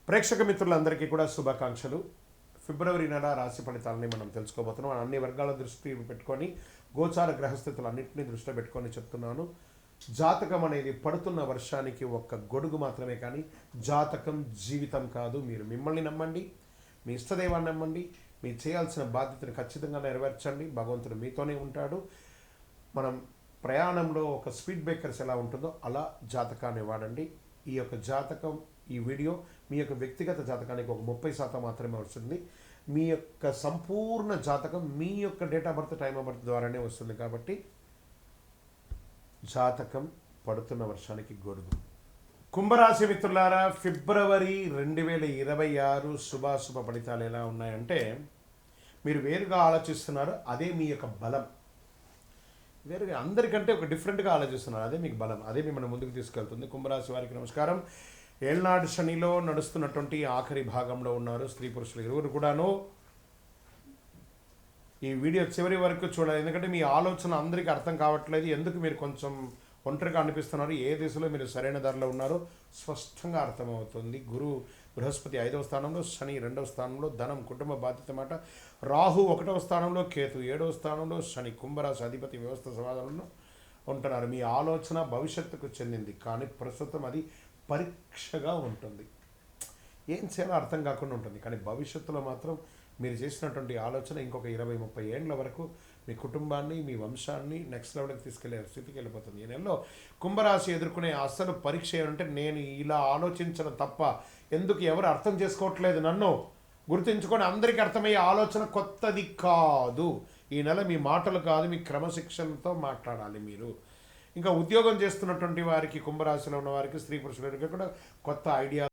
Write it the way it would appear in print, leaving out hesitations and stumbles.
ప్రేక్షక మిత్రులందరికీ కూడా శుభాకాంక్షలు. ఫిబ్రవరి నెల రాశి ఫలితాలని మనం తెలుసుకోబోతున్నాం. అన్ని వర్గాల దృష్టి పెట్టుకొని గోచార గ్రహస్థితులన్నింటినీ దృష్టిలో పెట్టుకొని చెప్తున్నాను. జాతకం అనేది పడుతున్న వర్షానికి ఒక్క గొడుగు మాత్రమే, కానీ జాతకం జీవితం కాదు. మీరు మిమ్మల్ని నమ్మండి, మీ ఇష్టదైవాన్ని నమ్మండి, మీరు చేయాల్సిన బాధ్యతను ఖచ్చితంగా నెరవేర్చండి. భగవంతుడు మీతోనే ఉంటాడు. మనం ప్రయాణంలో ఒక స్పీడ్ బ్రేకర్స్ ఎలా ఉంటుందో అలా జాతకాన్ని వాడండి. ఈ యొక్క జాతకం, ఈ వీడియో మీ యొక్క వ్యక్తిగత జాతకానికి ఒక 30% మాత్రమే వస్తుంది. మీ యొక్క సంపూర్ణ జాతకం మీ యొక్క date of birth, time of birth ద్వారానే వస్తుంది. కాబట్టి జాతకం పడుతున్న వర్షానికి గొడుగు. కుంభరాశి మిత్రులారా, ఫిబ్రవరి 2026 శుభాశుభ ఫలితాలు ఎలా ఉన్నాయంటే, మీరు వేరుగా ఆలోచిస్తున్నారు, అదే మీ యొక్క బలం. వేరుగా అందరికంటే ఒక డిఫరెంట్గా ఆలోచిస్తున్నారు, అదే మీకు బలం, అదే మిమ్మల్ని ముందుకు తీసుకెళ్తుంది. కుంభరాశి వారికి నమస్కారం. ఏళ్నాడు శనిలో నడుస్తున్నటువంటి ఆఖరి భాగంలో ఉన్నారు. స్త్రీ పురుషులు ఇరువురు కూడాను ఈ వీడియో చివరి వరకు చూడాలి, ఎందుకంటే మీ ఆలోచన అందరికీ అర్థం కావట్లేదు. ఎందుకు మీరు కొంచెం ఒంటరిగా అనిపిస్తున్నారు, ఏ దిశలో మీరు సరైన దారిలో ఉన్నారో స్పష్టంగా అర్థమవుతుంది. గురు బృహస్పతి 5వ స్థానంలో, శని 2వ స్థానంలో, ధనం కుటుంబ బాధ్యత మాట. రాహు 1వ స్థానంలో, కేతు 7వ స్థానంలో, శని కుంభరాశి అధిపతి వ్యవస్థ సమాధానంలో ఉంటున్నారు. మీ ఆలోచన భవిష్యత్తుకు చెందింది, కానీ ప్రస్తుతం అది పరీక్షగా ఉంటుంది. ఏం చేయాలో అర్థం కాకుండా ఉంటుంది, కానీ భవిష్యత్తులో మాత్రం మీరు చేసినటువంటి ఆలోచన ఇంకొక 20-30 ఏళ్ళ వరకు మీ కుటుంబాన్ని, మీ వంశాన్ని నెక్స్ట్ లెవెల్కి తీసుకెళ్లే స్థితికి వెళ్ళిపోతుంది. ఈ నెలలో కుంభరాశి ఎదుర్కొనే అసలు పరీక్ష ఏమంటే, నేను ఇలా ఆలోచించడం తప్ప ఎందుకు ఎవరు అర్థం చేసుకోవట్లేదు నన్ను గుర్తుంచుకొని అందరికీ అర్థమయ్యే ఆలోచన కొత్తది కాదు. ఈ నెల మీ మాటలు కాదు, మీ క్రమశిక్షణతో మాట్లాడాలి మీరు. ఇంకా ఉద్యోగం చేస్తున్నటువంటి వారికి, కుంభరాశిలో ఉన్న వారికి, స్త్రీ పురుషులకి కూడా కొత్త ఐడియా